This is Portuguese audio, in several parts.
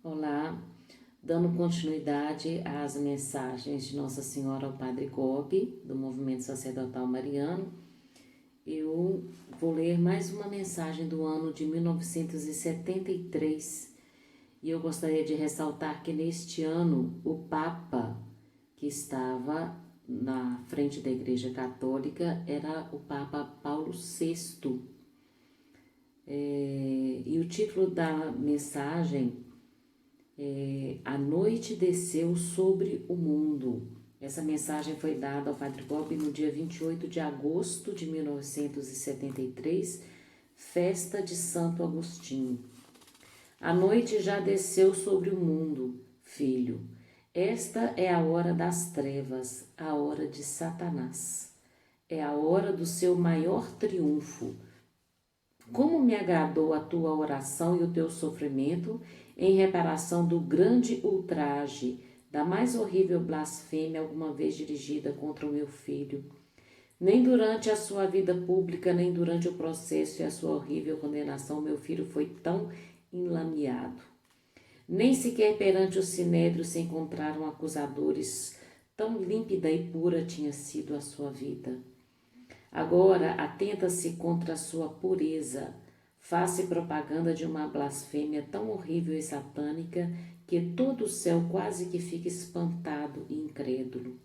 Olá, dando continuidade às mensagens de Nossa Senhora ao Padre Gobi, do Movimento Sacerdotal Mariano, eu vou ler mais uma mensagem do ano de 1973 e eu gostaria de ressaltar que neste ano o Papa que estava na frente da Igreja Católica era o Papa Paulo VI. E o título da mensagem A noite desceu sobre o mundo. Essa mensagem foi dada ao Padre Gobi no dia 28 de agosto de 1973, festa de Santo Agostinho. A noite já desceu sobre o mundo, filho. Esta é a hora das trevas, a hora de Satanás. É a hora do seu maior triunfo. Como me agradou a tua oração e o teu sofrimento em reparação do grande ultraje, da mais horrível blasfêmia alguma vez dirigida contra o meu filho. Nem durante a sua vida pública, nem durante o processo e a sua horrível condenação, meu filho foi tão enlameado. Nem sequer perante o sinédrio se encontraram acusadores, tão límpida e pura tinha sido a sua vida. Agora atenta-se contra a sua pureza, faz-se propaganda de uma blasfêmia tão horrível e satânica que todo o céu quase que fica espantado e incrédulo.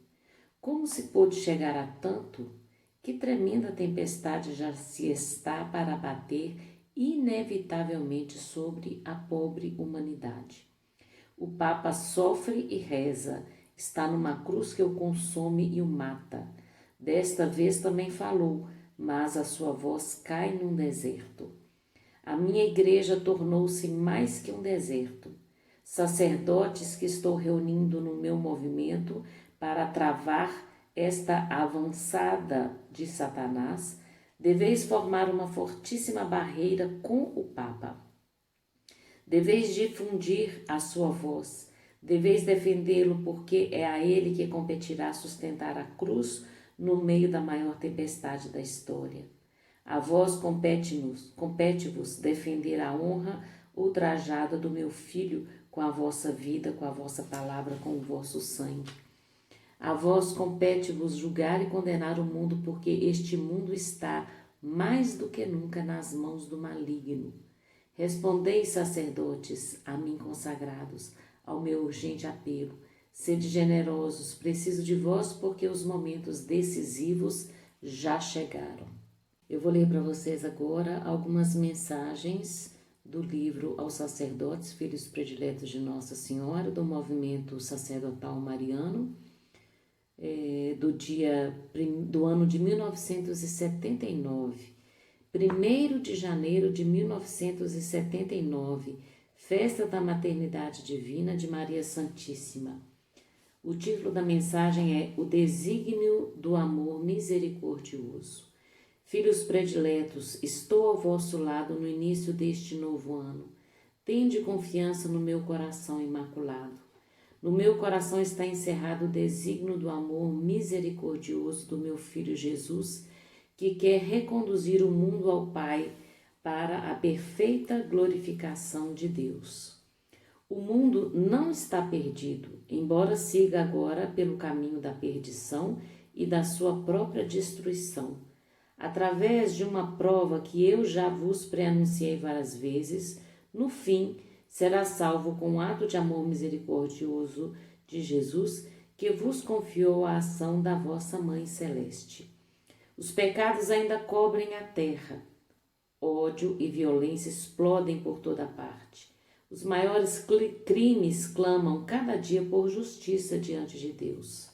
Como se pôde chegar a tanto? Que tremenda tempestade já se está para abater inevitavelmente sobre a pobre humanidade. O Papa sofre e reza, está numa cruz que o consome e o mata. Desta vez também falou, mas a sua voz cai num deserto. A minha igreja tornou-se mais que um deserto. Sacerdotes que estou reunindo no meu movimento para travar esta avançada de Satanás, deveis formar uma fortíssima barreira com o Papa. Deveis difundir a sua voz, deveis defendê-lo, porque é a ele que competirá sustentar a cruz no meio da maior tempestade da história. A vós compete-vos defender a honra ultrajada do meu filho com a vossa vida, com a vossa palavra, com o vosso sangue. A vós compete-vos julgar e condenar o mundo, porque este mundo está mais do que nunca nas mãos do maligno. Respondei, sacerdotes, a mim consagrados, ao meu urgente apelo. Sede generosos, preciso de vós, porque os momentos decisivos já chegaram. Eu vou ler para vocês agora algumas mensagens do livro Aos Sacerdotes, Filhos Prediletos de Nossa Senhora, do Movimento Sacerdotal Mariano, do ano de 1979. 1º de janeiro de 1979, Festa da Maternidade Divina de Maria Santíssima. O título da mensagem é O Desígnio do Amor Misericordioso. Filhos prediletos, estou ao vosso lado no início deste novo ano. Tende confiança no meu coração imaculado. No meu coração está encerrado o desígnio do amor misericordioso do meu Filho Jesus, que quer reconduzir o mundo ao Pai para a perfeita glorificação de Deus. O mundo não está perdido, embora siga agora pelo caminho da perdição e da sua própria destruição. Através de uma prova que eu já vos preanunciei várias vezes, no fim será salvo com o ato de amor misericordioso de Jesus, que vos confiou a ação da vossa Mãe Celeste. Os pecados ainda cobrem a terra. Ódio e violência explodem por toda parte. Os maiores crimes clamam cada dia por justiça diante de Deus.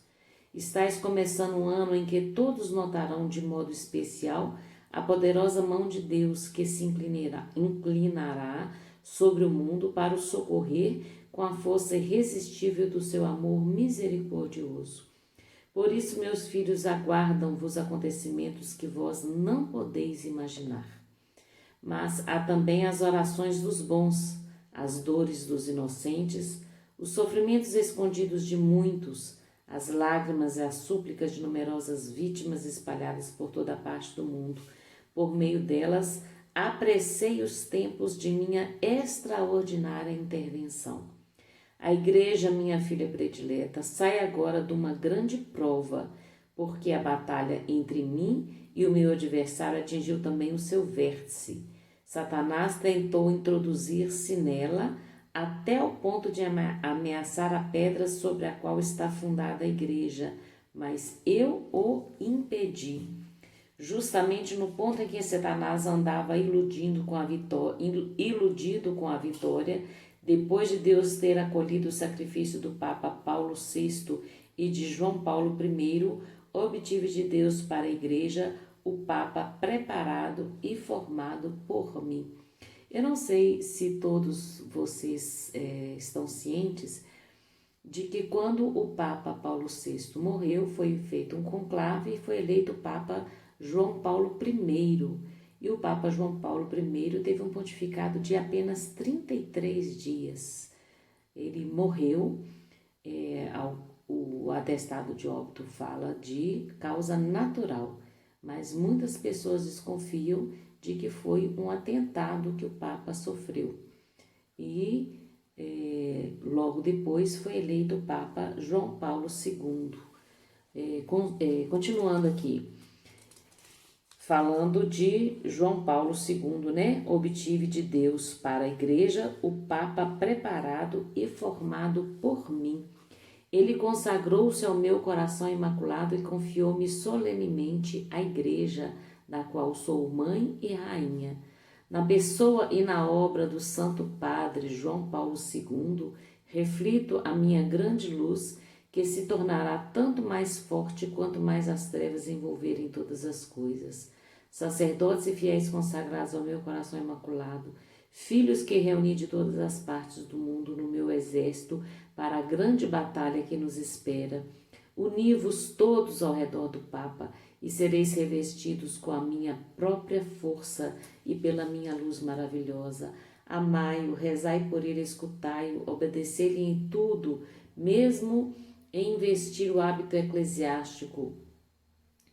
Estais começando um ano em que todos notarão de modo especial a poderosa mão de Deus que se inclinará sobre o mundo para o socorrer com a força irresistível do seu amor misericordioso. Por isso, meus filhos, aguardam-vos acontecimentos que vós não podeis imaginar. Mas há também as orações dos bons, as dores dos inocentes, os sofrimentos escondidos de muitos, as lágrimas e as súplicas de numerosas vítimas espalhadas por toda a parte do mundo. Por meio delas, apressei os tempos de minha extraordinária intervenção. A igreja, minha filha predileta, sai agora de uma grande prova, porque a batalha entre mim e o meu adversário atingiu também o seu vértice. Satanás tentou introduzir-se nela até o ponto de ameaçar a pedra sobre a qual está fundada a igreja, mas eu o impedi. Justamente no ponto em que Satanás andava iludido com a vitória, depois de Deus ter acolhido o sacrifício do Papa Paulo VI e de João Paulo I, obtive de Deus para a igreja o Papa preparado e formado por mim. Eu não sei se todos vocês estão cientes de que quando o Papa Paulo VI morreu, foi feito um conclave e foi eleito o Papa João Paulo I. E o Papa João Paulo I teve um pontificado de apenas 33 dias. Ele morreu, o atestado de óbito fala de causa natural, mas muitas pessoas desconfiam de que foi um atentado que o Papa sofreu. E logo depois foi eleito o Papa João Paulo II. Continuando aqui, falando de João Paulo II, né? Obtive de Deus para a igreja o Papa preparado e formado por mim. Ele consagrou-se ao meu coração imaculado e confiou-me solenemente à igreja, da qual sou mãe e rainha. Na pessoa e na obra do Santo Padre João Paulo II, reflito a minha grande luz, que se tornará tanto mais forte quanto mais as trevas envolverem todas as coisas. Sacerdotes e fiéis consagrados ao meu coração imaculado, filhos que reuni de todas as partes do mundo no meu exército para a grande batalha que nos espera, uni-vos todos ao redor do Papa e sereis revestidos com a minha própria força e pela minha luz maravilhosa. Amai-o, rezai por ele, escutai-o, obedecei-lhe em tudo, mesmo em investir o hábito eclesiástico,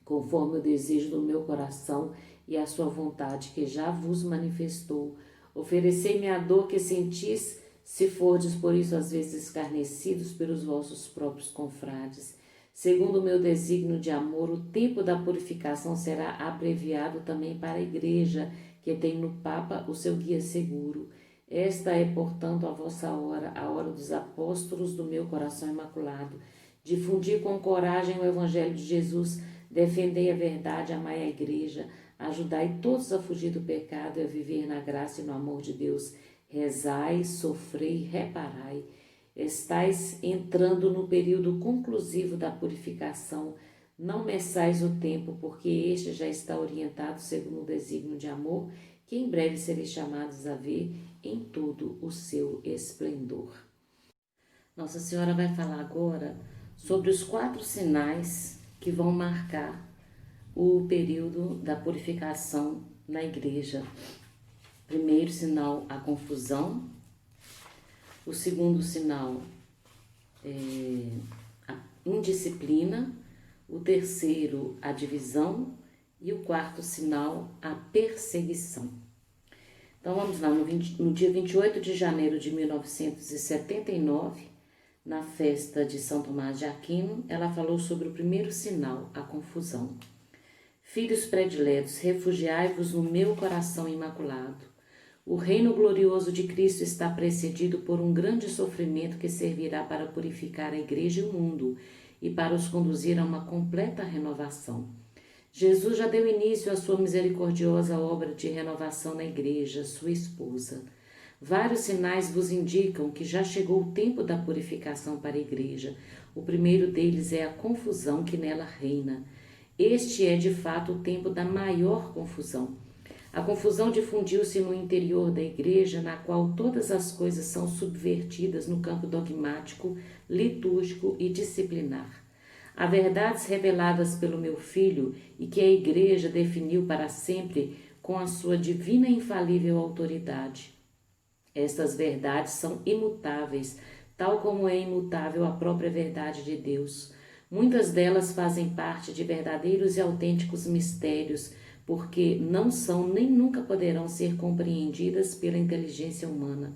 conforme o desejo do meu coração e a sua vontade que já vos manifestou. Oferecei-me a dor que sentis, se fordes por isso às vezes escarnecidos pelos vossos próprios confrades. Segundo o meu desígnio de amor, o tempo da purificação será abreviado também para a igreja, que tem no Papa o seu guia seguro. Esta é, portanto, a vossa hora, a hora dos apóstolos do meu coração imaculado. Difundir com coragem o Evangelho de Jesus, defendei a verdade, amai a igreja, ajudai todos a fugir do pecado e a viver na graça e no amor de Deus. Rezai, sofrei, reparai. Estais entrando no período conclusivo da purificação. Não meçais o tempo, porque este já está orientado segundo o desígnio de amor, que em breve sereis chamados a ver em todo o seu esplendor. Nossa Senhora vai falar agora sobre os 4 sinais que vão marcar o período da purificação na igreja. Primeiro sinal, a confusão. O segundo sinal é a indisciplina. O terceiro, a divisão. E o quarto sinal, a perseguição. Então vamos lá, no dia 28 de janeiro de 1979, na festa de São Tomás de Aquino, ela falou sobre o primeiro sinal, a confusão. Filhos prediletos, refugiai-vos no meu coração imaculado. O reino glorioso de Cristo está precedido por um grande sofrimento que servirá para purificar a igreja e o mundo e para os conduzir a uma completa renovação. Jesus já deu início à sua misericordiosa obra de renovação na igreja, sua esposa. Vários sinais vos indicam que já chegou o tempo da purificação para a igreja. O primeiro deles é a confusão que nela reina. Este é, de fato, o tempo da maior confusão. A confusão difundiu-se no interior da igreja, na qual todas as coisas são subvertidas no campo dogmático, litúrgico e disciplinar. Há verdades reveladas pelo meu Filho e que a igreja definiu para sempre com a sua divina e infalível autoridade. Estas verdades são imutáveis, tal como é imutável a própria verdade de Deus. Muitas delas fazem parte de verdadeiros e autênticos mistérios, porque não são nem nunca poderão ser compreendidas pela inteligência humana.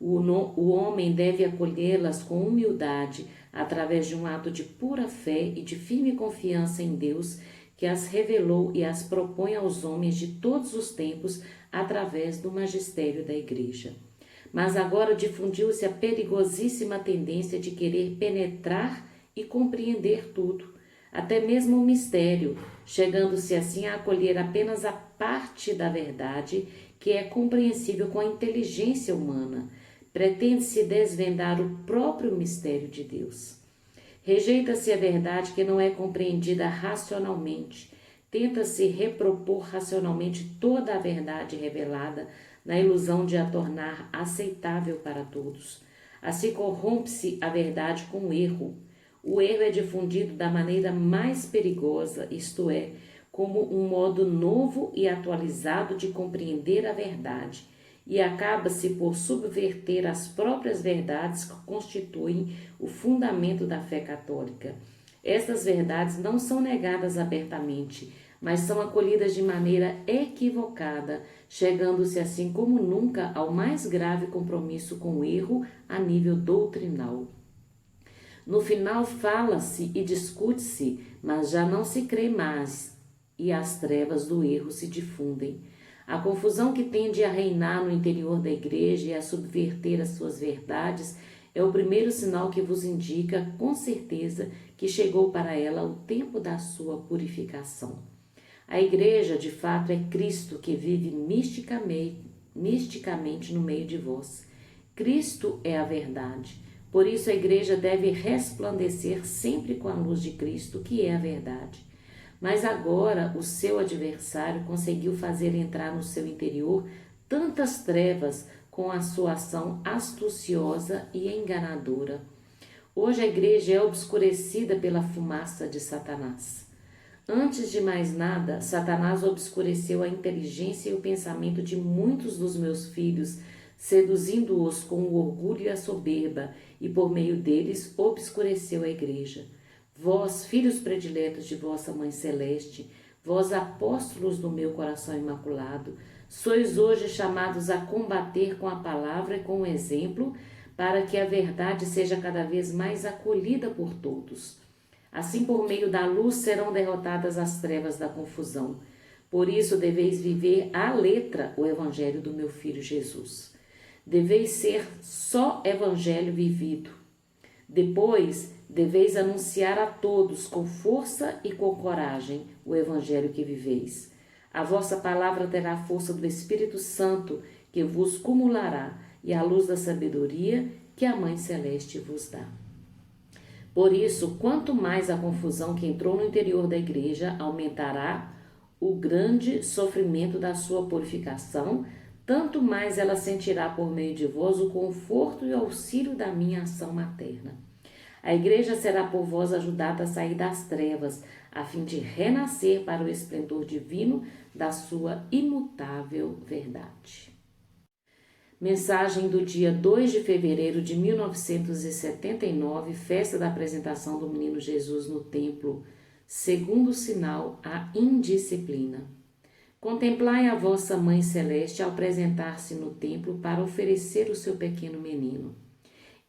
O homem deve acolhê-las com humildade, através de um ato de pura fé e de firme confiança em Deus, que as revelou e as propõe aos homens de todos os tempos através do magistério da Igreja. Mas agora difundiu-se a perigosíssima tendência de querer penetrar e compreender tudo, até mesmo o mistério, chegando-se assim a acolher apenas a parte da verdade que é compreensível com a inteligência humana. Pretende-se desvendar o próprio mistério de Deus. Rejeita-se a verdade que não é compreendida racionalmente. Tenta-se repropor racionalmente toda a verdade revelada na ilusão de a tornar aceitável para todos. Assim corrompe-se a verdade com o erro. O erro é difundido da maneira mais perigosa, isto é, como um modo novo e atualizado de compreender a verdade, e acaba-se por subverter as próprias verdades que constituem o fundamento da fé católica. Estas verdades não são negadas abertamente, mas são acolhidas de maneira equivocada, chegando-se assim como nunca ao mais grave compromisso com o erro a nível doutrinal. No final fala-se e discute-se, mas já não se crê mais, e as trevas do erro se difundem. A confusão que tende a reinar no interior da Igreja e a subverter as suas verdades é o primeiro sinal que vos indica, com certeza, que chegou para ela o tempo da sua purificação. A Igreja, de fato, é Cristo que vive misticamente no meio de vós. Cristo é a verdade. Por isso a Igreja deve resplandecer sempre com a luz de Cristo, que é a verdade. Mas agora o seu adversário conseguiu fazer entrar no seu interior tantas trevas com a sua ação astuciosa e enganadora. Hoje a Igreja é obscurecida pela fumaça de Satanás. Antes de mais nada, Satanás obscureceu a inteligência e o pensamento de muitos dos meus filhos, seduzindo-os com o orgulho e a soberba, e por meio deles obscureceu a Igreja. Vós, filhos prediletos de vossa Mãe Celeste, vós, apóstolos do meu coração imaculado, sois hoje chamados a combater com a palavra e com o exemplo, para que a verdade seja cada vez mais acolhida por todos. Assim, por meio da luz serão derrotadas as trevas da confusão. Por isso, deveis viver à letra o Evangelho do meu Filho Jesus. Deveis ser só Evangelho vivido. Depois, deveis anunciar a todos com força e com coragem o Evangelho que viveis. A vossa palavra terá a força do Espírito Santo, que vos cumulará, e a luz da sabedoria que a Mãe Celeste vos dá. Por isso, quanto mais a confusão que entrou no interior da Igreja aumentará o grande sofrimento da sua purificação, tanto mais ela sentirá por meio de vós o conforto e auxílio da minha ação materna. A Igreja será por vós ajudada a sair das trevas, a fim de renascer para o esplendor divino da sua imutável verdade. Mensagem do dia 2 de fevereiro de 1979, festa da apresentação do Menino Jesus no templo, segundo sinal, a indisciplina. Contemplai a vossa Mãe Celeste ao apresentar-se no templo para oferecer o seu pequeno menino.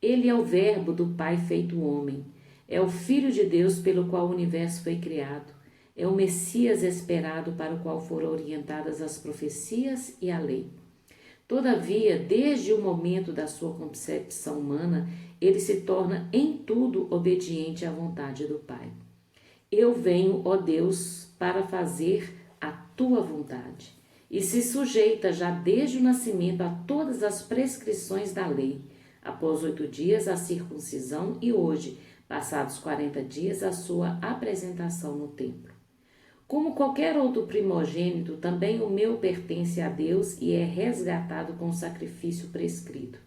Ele é o Verbo do Pai feito homem, é o Filho de Deus pelo qual o universo foi criado, é o Messias esperado para o qual foram orientadas as profecias e a lei. Todavia, desde o momento da sua concepção humana, ele se torna em tudo obediente à vontade do Pai. Eu venho, ó Deus, para fazer a tua vontade. E se sujeita já desde o nascimento a todas as prescrições da lei. Após 8 dias, a circuncisão e hoje, passados 40 dias, a sua apresentação no templo. Como qualquer outro primogênito, também o meu pertence a Deus e é resgatado com o sacrifício prescrito.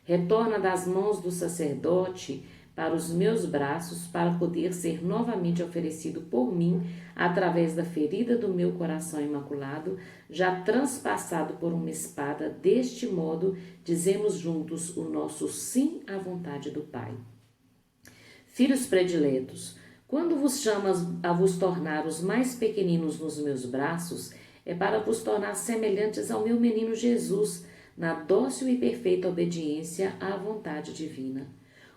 Retorna das mãos do sacerdote para os meus braços para poder ser novamente oferecido por mim através da ferida do meu coração imaculado, já transpassado por uma espada. Deste modo, dizemos juntos o nosso sim à vontade do Pai. Filhos prediletos, Quando vos chamas a vos tornar os mais pequeninos nos meus braços, é para vos tornar semelhantes ao meu menino Jesus, na dócil e perfeita obediência à vontade divina.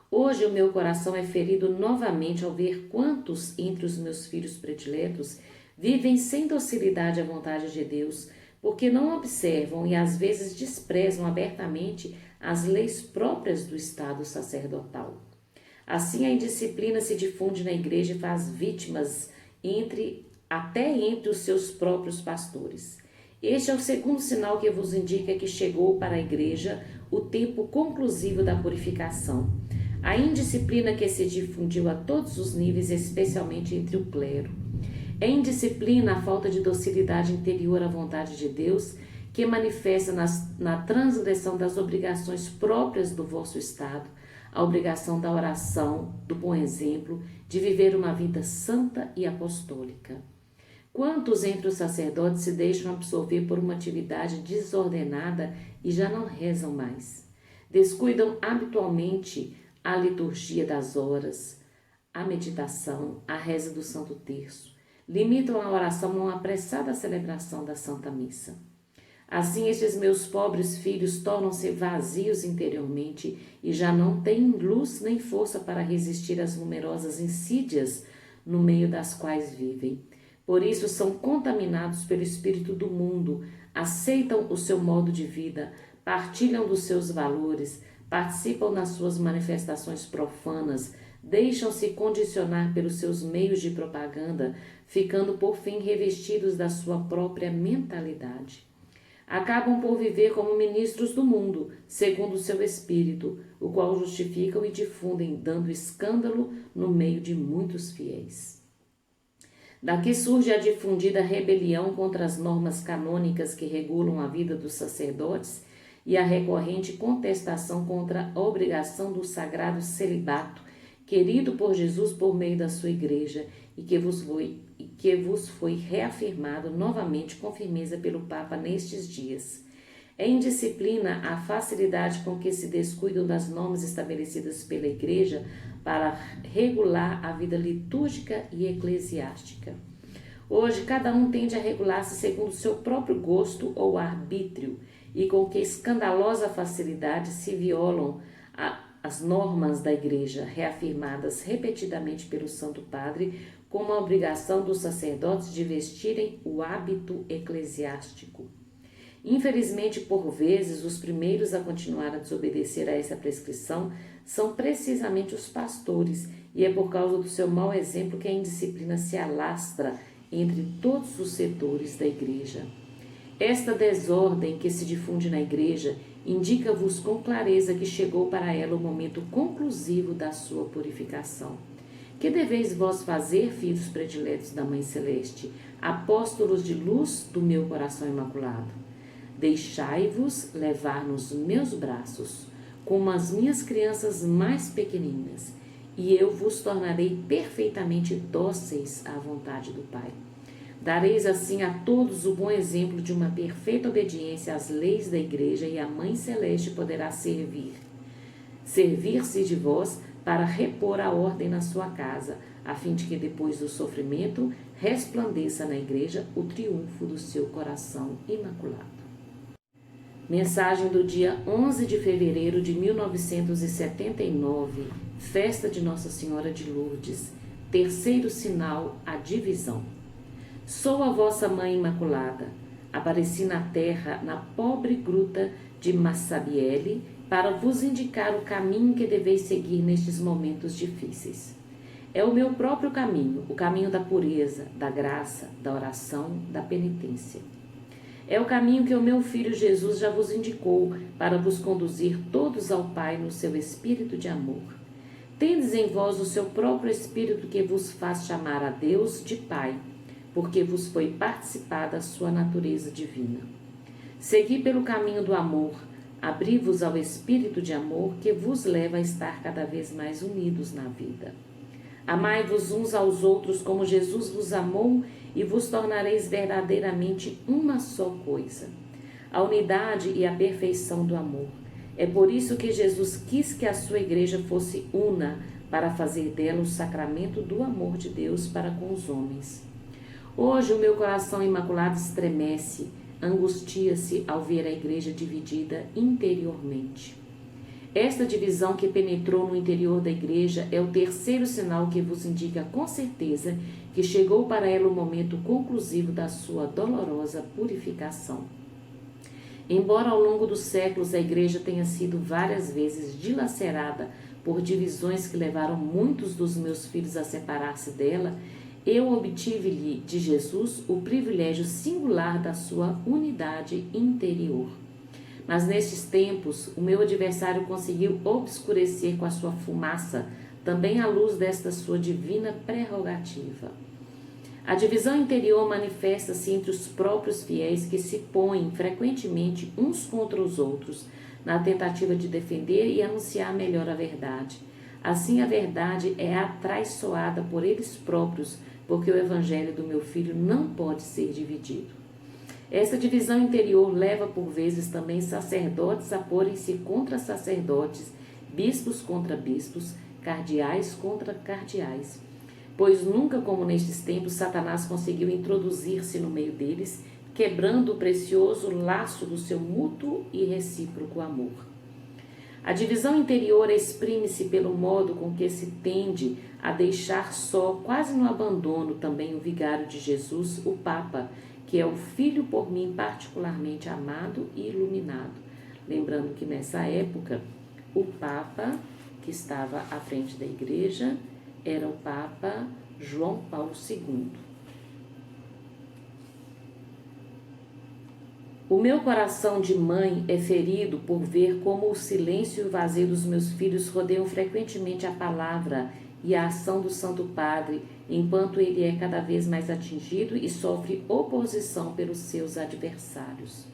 Hoje o meu coração é ferido novamente ao ver quantos entre os meus filhos prediletos vivem sem docilidade à vontade de Deus, porque não observam e às vezes desprezam abertamente as leis próprias do estado sacerdotal. Assim a indisciplina se difunde na igreja e faz vítimas até entre os seus próprios pastores. Este é o segundo sinal que vos indica que chegou para a igreja o tempo conclusivo da purificação. A indisciplina que se difundiu a todos os níveis, especialmente entre o clero. É indisciplina a falta de docilidade interior à vontade de Deus, que manifesta na transgressão das obrigações próprias do vosso estado, a obrigação da oração, do bom exemplo, de viver uma vida santa e apostólica. Quantos entre os sacerdotes se deixam absorver por uma atividade desordenada e já não rezam mais? Descuidam habitualmente a liturgia das horas, a meditação, a reza do Santo Terço. Limitam a oração a uma apressada celebração da Santa Missa. Assim, estes meus pobres filhos tornam-se vazios interiormente e já não têm luz nem força para resistir às numerosas insídias no meio das quais vivem. Por isso são contaminados pelo espírito do mundo, aceitam o seu modo de vida, partilham dos seus valores, participam nas suas manifestações profanas, deixam-se condicionar pelos seus meios de propaganda, ficando por fim revestidos da sua própria mentalidade. Acabam por viver como ministros do mundo, segundo o seu espírito, o qual justificam e difundem, dando escândalo no meio de muitos fiéis. Daqui surge a difundida rebelião contra as normas canônicas que regulam a vida dos sacerdotes e a recorrente contestação contra a obrigação do sagrado celibato, querido por Jesus por meio da sua igreja e que vos foi reafirmado novamente com firmeza pelo Papa nestes dias. É indisciplina a facilidade com que se descuidam das normas estabelecidas pela igreja para regular a vida litúrgica e eclesiástica. Hoje, cada um tende a regular-se segundo o seu próprio gosto ou arbítrio, e com que escandalosa facilidade se violam as normas da igreja, reafirmadas repetidamente pelo Santo Padre, como a obrigação dos sacerdotes de vestirem o hábito eclesiástico. Infelizmente, por vezes, os primeiros a continuar a desobedecer a essa prescrição são precisamente os pastores, e é por causa do seu mau exemplo que a indisciplina se alastra entre todos os setores da igreja. Esta desordem que se difunde na igreja indica-vos com clareza que chegou para ela o momento conclusivo da sua purificação. Que deveis vós fazer, filhos prediletos da Mãe Celeste, apóstolos de luz do meu coração imaculado? Deixai-vos levar nos meus braços, como as minhas crianças mais pequeninas, e eu vos tornarei perfeitamente dóceis à vontade do Pai. Dareis assim a todos o bom exemplo de uma perfeita obediência às leis da Igreja, e a Mãe Celeste poderá servir-se de vós para repor a ordem na sua casa, a fim de que depois do sofrimento resplandeça na Igreja o triunfo do seu coração imaculado. Mensagem do dia 11 de fevereiro de 1979, festa de Nossa Senhora de Lourdes, terceiro sinal, a divisão. Sou a vossa Mãe Imaculada. Apareci na terra, na pobre gruta de Massabielle, para vos indicar o caminho que deveis seguir nestes momentos difíceis. É o meu próprio caminho, o caminho da pureza, da graça, da oração, da penitência. É o caminho que o meu Filho Jesus já vos indicou para vos conduzir todos ao Pai no seu espírito de amor. Tendes em vós o seu próprio espírito que vos faz chamar a Deus de Pai, porque vos foi participada a sua natureza divina. Segui pelo caminho do amor, abri-vos ao espírito de amor que vos leva a estar cada vez mais unidos na vida. Amai-vos uns aos outros como Jesus vos amou e vos tornareis verdadeiramente uma só coisa. A unidade e a perfeição do amor. É por isso que Jesus quis que a sua igreja fosse una, para fazer dela o sacramento do amor de Deus para com os homens. Hoje o meu coração imaculado estremece, angustia-se ao ver a igreja dividida interiormente. Esta divisão que penetrou no interior da igreja é o terceiro sinal que vos indica com certeza que chegou para ela o momento conclusivo da sua dolorosa purificação. Embora ao longo dos séculos a igreja tenha sido várias vezes dilacerada por divisões que levaram muitos dos meus filhos a separar-se dela, eu obtive-lhe de Jesus o privilégio singular da sua unidade interior. Mas nestes tempos, o meu adversário conseguiu obscurecer com a sua fumaça também a luz desta sua divina prerrogativa. A divisão interior manifesta-se entre os próprios fiéis que se põem frequentemente uns contra os outros, na tentativa de defender e anunciar melhor a verdade. Assim, a verdade é atraiçoada por eles próprios, porque o evangelho do meu filho não pode ser dividido. Essa divisão interior leva por vezes também sacerdotes a porem-se contra sacerdotes, bispos contra bispos, cardeais contra cardeais. Pois nunca como nestes tempos Satanás conseguiu introduzir-se no meio deles, quebrando o precioso laço do seu mútuo e recíproco amor. A divisão interior exprime-se pelo modo com que se tende a deixar só, quase no abandono, também o vigário de Jesus, o Papa, que é o Filho por mim particularmente amado e iluminado. Lembrando que nessa época, o Papa que estava à frente da igreja era o Papa João Paulo II. O meu coração de mãe é ferido por ver como o silêncio e o vazio dos meus filhos rodeiam frequentemente a palavra e a ação do Santo Padre, enquanto ele é cada vez mais atingido e sofre oposição pelos seus adversários.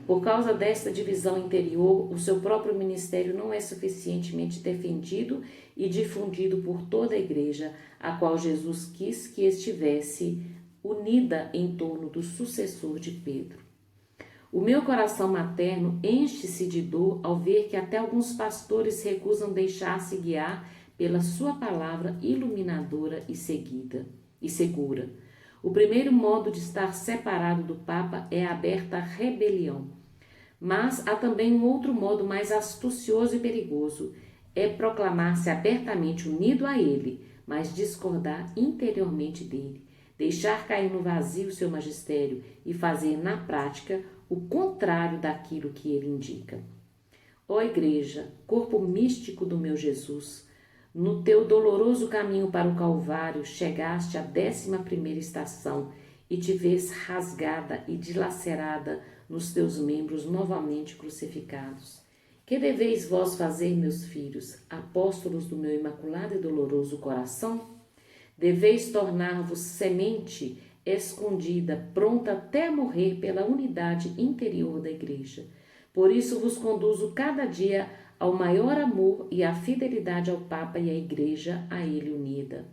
Por causa desta divisão interior, o seu próprio ministério não é suficientemente defendido e difundido por toda a igreja, a qual Jesus quis que estivesse unida em torno do sucessor de Pedro. O meu coração materno enche-se de dor ao ver que até alguns pastores recusam deixar-se guiar pela sua palavra iluminadora e segura. O primeiro modo de estar separado do Papa é a aberta rebelião. Mas há também um outro modo mais astucioso e perigoso, é proclamar-se abertamente unido a ele, mas discordar interiormente dele, deixar cair no vazio seu magistério e fazer na prática o contrário daquilo que ele indica. Ó Igreja, corpo místico do meu Jesus, no teu doloroso caminho para o Calvário chegaste à 11ª estação e te vês rasgada e dilacerada nos teus membros novamente crucificados. Que deveis vós fazer, meus filhos, apóstolos do meu imaculado e doloroso coração? Deveis tornar-vos semente escondida, pronta até morrer pela unidade interior da igreja. Por isso vos conduzo cada dia ao maior amor e à fidelidade ao Papa e à igreja a ele unida.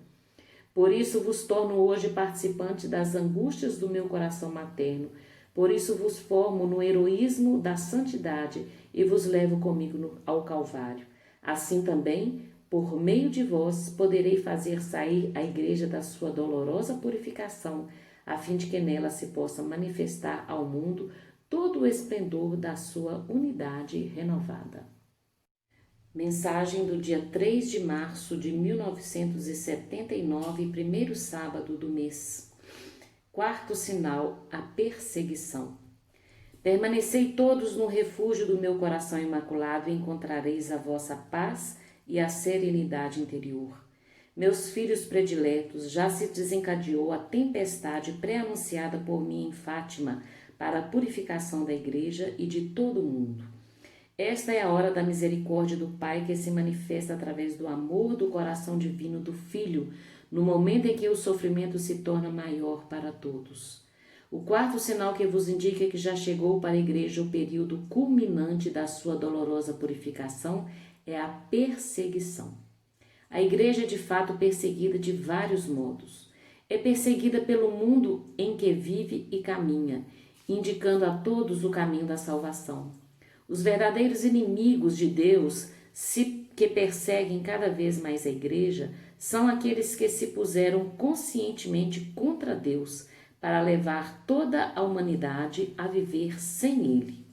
Por isso vos torno hoje participante das angústias do meu coração materno. Por isso vos formo no heroísmo da santidade e vos levo comigo ao Calvário. Assim também, por meio de vós, poderei fazer sair a igreja da sua dolorosa purificação, a fim de que nela se possa manifestar ao mundo todo o esplendor da sua unidade renovada. Mensagem do dia 3 de março de 1979, primeiro sábado do mês. Quarto sinal, a perseguição. Permanecei todos no refúgio do meu coração imaculado e encontrareis a vossa paz e a serenidade interior. Meus filhos prediletos, já se desencadeou a tempestade pré-anunciada por mim em Fátima para a purificação da igreja e de todo o mundo. Esta é a hora da misericórdia do Pai que se manifesta através do amor do coração divino do Filho, no momento em que o sofrimento se torna maior para todos. O quarto sinal que vos indica que já chegou para a igreja o período culminante da sua dolorosa purificação é a perseguição. A igreja é de fato perseguida de vários modos. É perseguida pelo mundo em que vive e caminha, indicando a todos o caminho da salvação. Os verdadeiros inimigos de Deus, que perseguem cada vez mais a igreja, são aqueles que se puseram conscientemente contra Deus para levar toda a humanidade a viver sem Ele.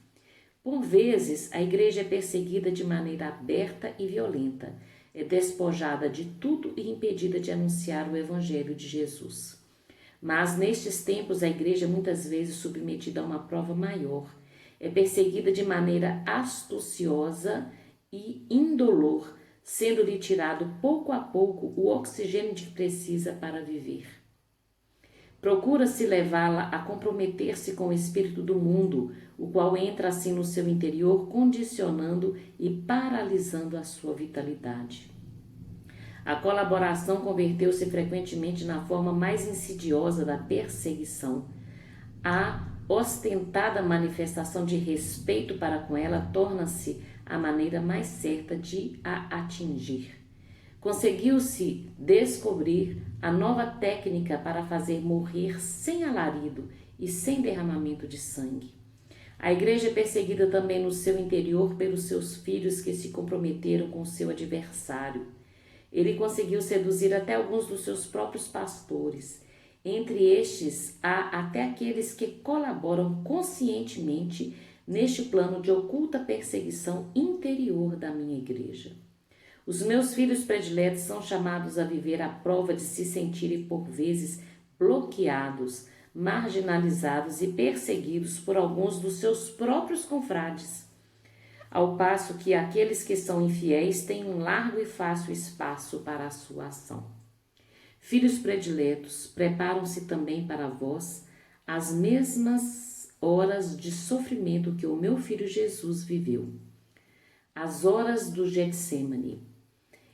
Por vezes, a igreja é perseguida de maneira aberta e violenta, é despojada de tudo e impedida de anunciar o Evangelho de Jesus. Mas nestes tempos a igreja é muitas vezes submetida a uma prova maior, é perseguida de maneira astuciosa e indolor, sendo-lhe tirado pouco a pouco o oxigênio de que precisa para viver. Procura-se levá-la a comprometer-se com o espírito do mundo, o qual entra assim no seu interior, condicionando e paralisando a sua vitalidade. A colaboração converteu-se frequentemente na forma mais insidiosa da perseguição. A ostentada manifestação de respeito para com ela torna-se a maneira mais certa de a atingir. Conseguiu-se descobrir a nova técnica para fazer morrer sem alarido e sem derramamento de sangue. A igreja é perseguida também no seu interior pelos seus filhos que se comprometeram com seu adversário. Ele conseguiu seduzir até alguns dos seus próprios pastores. Entre estes, há até aqueles que colaboram conscientemente neste plano de oculta perseguição interior da minha igreja. Os meus filhos prediletos são chamados a viver à prova de se sentirem por vezes bloqueados, marginalizados e perseguidos por alguns dos seus próprios confrades, ao passo que aqueles que são infiéis têm um largo e fácil espaço para a sua ação. Filhos prediletos, preparam-se também para vós as mesmas horas de sofrimento que o meu filho Jesus viveu. As horas do Getsêmani,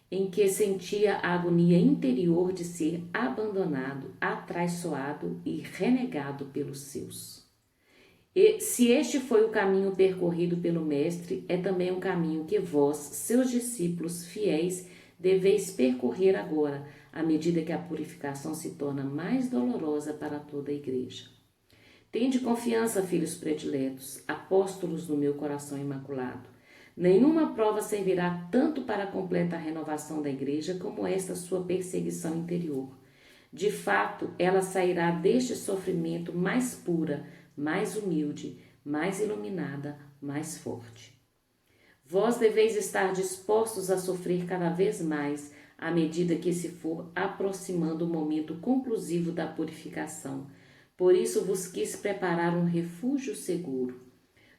em que sentia a agonia interior de ser abandonado, atraiçoado e renegado pelos seus. E se este foi o caminho percorrido pelo Mestre, é também um caminho que vós, seus discípulos fiéis, deveis percorrer agora, à medida que a purificação se torna mais dolorosa para toda a igreja. Tende confiança, filhos prediletos, apóstolos do meu coração imaculado. Nenhuma prova servirá tanto para a completa renovação da igreja como esta sua perseguição interior. De fato, ela sairá deste sofrimento mais pura, mais humilde, mais iluminada, mais forte. Vós deveis estar dispostos a sofrer cada vez mais à medida que se for aproximando o momento conclusivo da purificação. Por isso vos quis preparar um refúgio seguro.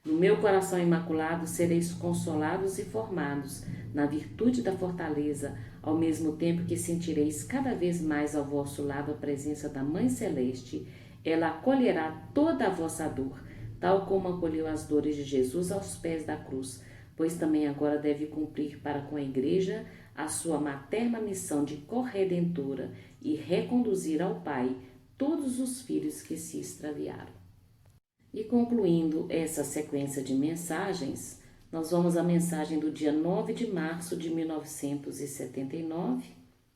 No meu coração imaculado sereis consolados e formados na virtude da fortaleza, ao mesmo tempo que sentireis cada vez mais ao vosso lado a presença da Mãe Celeste. Ela acolherá toda a vossa dor, tal como acolheu as dores de Jesus aos pés da cruz, pois também agora deve cumprir para com a Igreja a sua materna missão de corredentora e reconduzir ao Pai todos os filhos que se extraviaram. E concluindo essa sequência de mensagens, nós vamos à mensagem do dia 9 de março de 1979,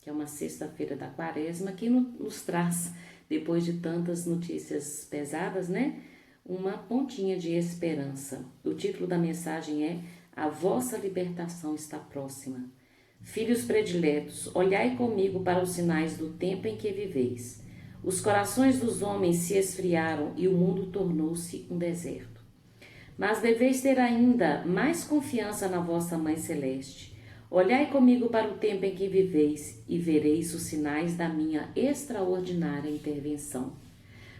que é uma sexta-feira da Quaresma, que nos traz, depois de tantas notícias pesadas, uma pontinha de esperança. O título da mensagem é A Vossa Libertação está próxima. Filhos prediletos, olhai comigo para os sinais do tempo em que viveis. Os corações dos homens se esfriaram e o mundo tornou-se um deserto. Mas deveis ter ainda mais confiança na vossa Mãe Celeste. Olhai comigo para o tempo em que viveis e vereis os sinais da minha extraordinária intervenção.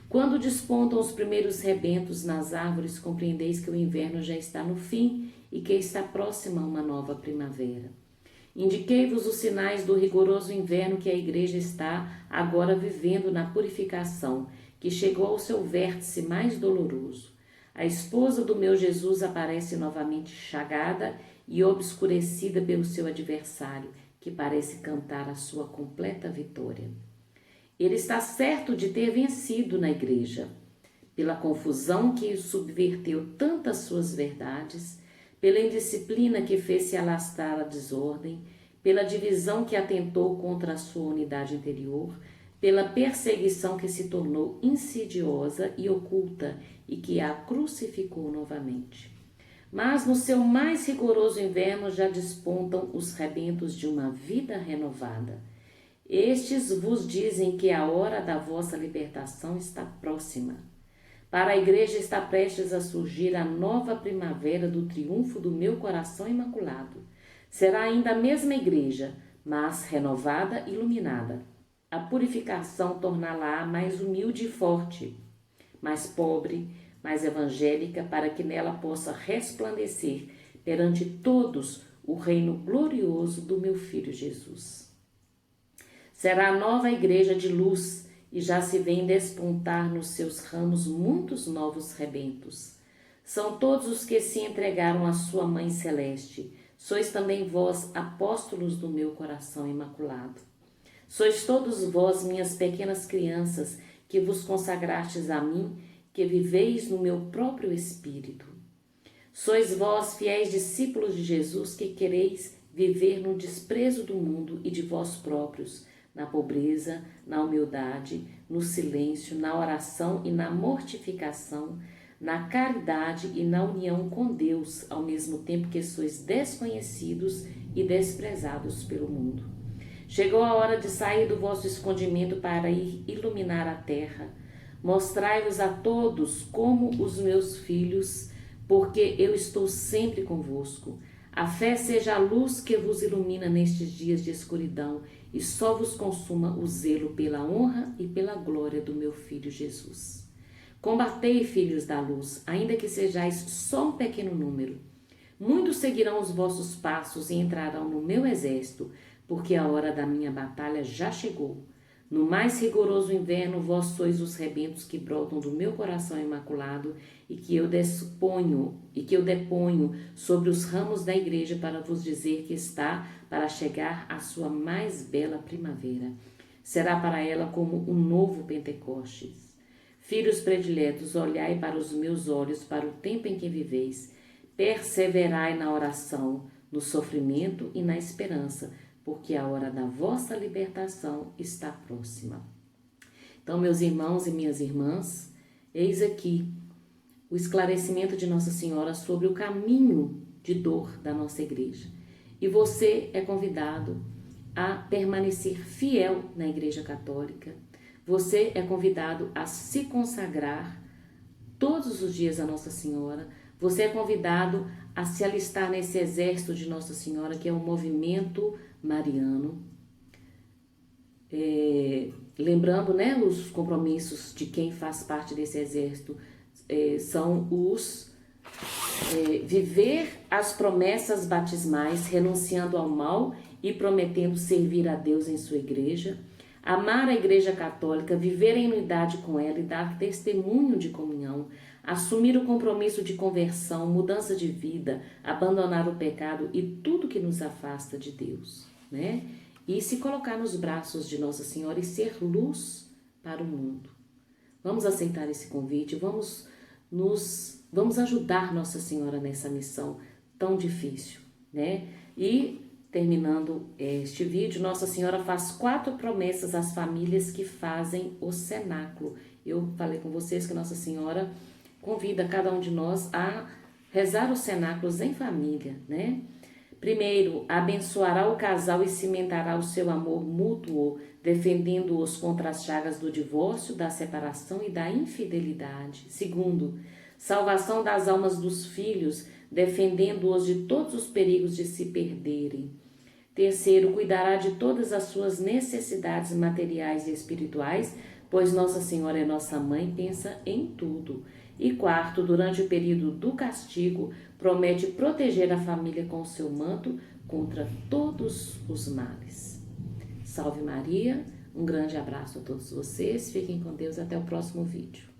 Quando despontam os primeiros rebentos nas árvores, compreendeis que o inverno já está no fim e que está próxima uma nova primavera. Indiquei-vos os sinais do rigoroso inverno que a igreja está agora vivendo na purificação, que chegou ao seu vértice mais doloroso. A esposa do meu Jesus aparece novamente chagada e obscurecida pelo seu adversário, que parece cantar a sua completa vitória. Ele está certo de ter vencido na igreja, pela confusão que subverteu tantas suas verdades, pela indisciplina que fez se alastrar a desordem, pela divisão que atentou contra a sua unidade interior, pela perseguição que se tornou insidiosa e oculta e que a crucificou novamente. Mas no seu mais rigoroso inverno já despontam os rebentos de uma vida renovada. Estes vos dizem que a hora da vossa libertação está próxima. Para a igreja está prestes a surgir a nova primavera do triunfo do meu coração imaculado. Será ainda a mesma igreja, mas renovada e iluminada. A purificação torná-la mais humilde e forte, mais pobre, mais evangélica, para que nela possa resplandecer perante todos o reino glorioso do meu Filho Jesus. Será a nova igreja de luz, e já se vêem despontar nos seus ramos muitos novos rebentos. São todos os que se entregaram à sua Mãe Celeste. Sois também vós, apóstolos do meu coração imaculado. Sois todos vós, minhas pequenas crianças, que vos consagrastes a mim, que viveis no meu próprio espírito. Sois vós, fiéis discípulos de Jesus, que quereis viver no desprezo do mundo e de vós próprios, na pobreza, na humildade, no silêncio, na oração e na mortificação, na caridade e na união com Deus, ao mesmo tempo que sois desconhecidos e desprezados pelo mundo. Chegou a hora de sair do vosso escondimento para ir iluminar a terra. Mostrai-vos a todos como os meus filhos, porque eu estou sempre convosco. A fé seja a luz que vos ilumina nestes dias de escuridão e só vos consuma o zelo pela honra e pela glória do meu Filho Jesus. Combatei, filhos da luz, ainda que sejais só um pequeno número. Muitos seguirão os vossos passos e entrarão no meu exército, porque a hora da minha batalha já chegou. No mais rigoroso inverno, vós sois os rebentos que brotam do meu coração imaculado e que eu deponho sobre os ramos da igreja para vos dizer que está para chegar a sua mais bela primavera. Será para ela como um novo Pentecostes. Filhos prediletos, olhai para os meus olhos, para o tempo em que viveis. Perseverai na oração, no sofrimento e na esperança, porque a hora da vossa libertação está próxima. Então, meus irmãos e minhas irmãs, eis aqui o esclarecimento de Nossa Senhora sobre o caminho de dor da nossa igreja. E você é convidado a permanecer fiel na Igreja Católica. Você é convidado a se consagrar todos os dias a Nossa Senhora. Você é convidado a se alistar nesse exército de Nossa Senhora, que é o movimento mariano. Lembrando, né, os compromissos de quem faz parte desse exército são os viver as promessas batismais, renunciando ao mal e prometendo servir a Deus em sua igreja, amar a Igreja Católica, viver em unidade com ela e dar testemunho de comunhão, assumir o compromisso de conversão, mudança de vida, abandonar o pecado e tudo que nos afasta de Deus, né? E se colocar nos braços de Nossa Senhora e ser luz para o mundo. Vamos aceitar esse convite, vamos ajudar Nossa Senhora nessa missão tão difícil, né? E terminando este vídeo, Nossa Senhora faz 4 promessas às famílias que fazem o cenáculo. Eu falei com vocês que Nossa Senhora convida cada um de nós a rezar os cenáculos em família, né? Primeiro, abençoará o casal e cimentará o seu amor mútuo, defendendo-os contra as chagas do divórcio, da separação e da infidelidade. Segundo, salvação das almas dos filhos, defendendo-os de todos os perigos de se perderem. Terceiro, cuidará de todas as suas necessidades materiais e espirituais, pois Nossa Senhora é nossa mãe, pensa em tudo. E quarto, durante o período do castigo, promete proteger a família com o seu manto contra todos os males. Salve Maria, um grande abraço a todos vocês, fiquem com Deus, até o próximo vídeo.